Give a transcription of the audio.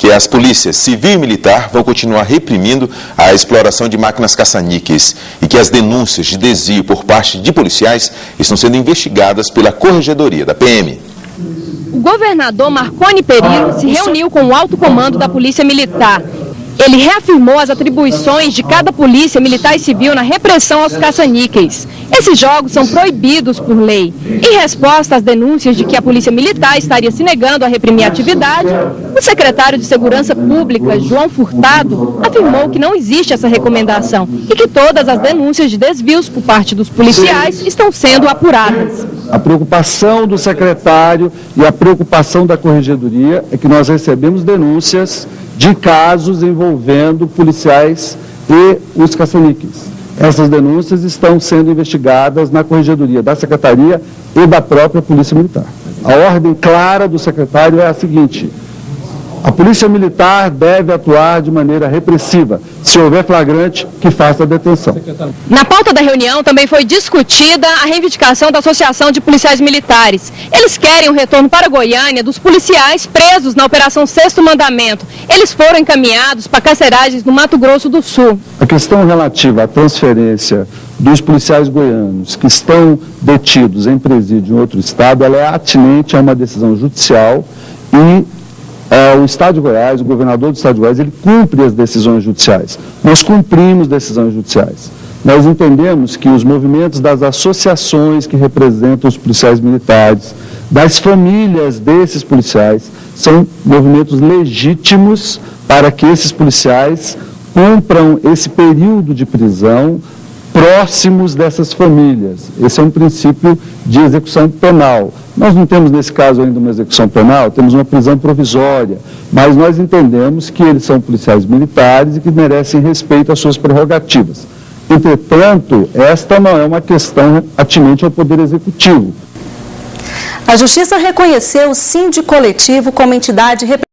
que as polícias civil e militar vão continuar reprimindo a exploração de máquinas caça-níqueis e que as denúncias de desvio por parte de policiais estão sendo investigadas pela Corregedoria da PM. O governador Marconi Perillo se reuniu com o alto comando da Polícia Militar. Ele reafirmou as atribuições de cada polícia militar e civil na repressão aos caça-níqueis. Esses jogos são proibidos por lei. Em resposta às denúncias de que a Polícia Militar estaria se negando a reprimir a atividade, o secretário de Segurança Pública, João Furtado, afirmou que não existe essa recomendação e que todas as denúncias de desvios por parte dos policiais estão sendo apuradas. A preocupação do secretário e a preocupação da Corregedoria é que nós recebemos denúncias de casos envolvendo policiais e os caça-níqueis. Essas denúncias estão sendo investigadas na Corregedoria da Secretaria e da própria Polícia Militar. A ordem clara do secretário é a seguinte: a Polícia Militar deve atuar de maneira repressiva. Se houver flagrante, que faça a detenção. Na pauta da reunião também foi discutida a reivindicação da Associação de Policiais Militares. Eles querem o retorno para Goiânia dos policiais presos na Operação Sexto Mandamento. Eles foram encaminhados para carceragens no Mato Grosso do Sul. A questão relativa à transferência dos policiais goianos que estão detidos em presídio em outro estado, ela é atinente a uma decisão judicial e o Estado de Goiás, o governador do Estado de Goiás, ele cumpre as decisões judiciais. Nós cumprimos decisões judiciais. Nós entendemos que os movimentos das associações que representam os policiais militares, das famílias desses policiais, são movimentos legítimos para que esses policiais cumpram esse período de prisão próximos dessas famílias. Esse é um princípio de execução penal. Nós não temos, nesse caso, ainda uma execução penal, temos uma prisão provisória, mas nós entendemos que eles são policiais militares e que merecem respeito às suas prerrogativas. Entretanto, esta não é uma questão atinente ao Poder Executivo. A Justiça reconheceu o Síndico Coletivo como entidade representativa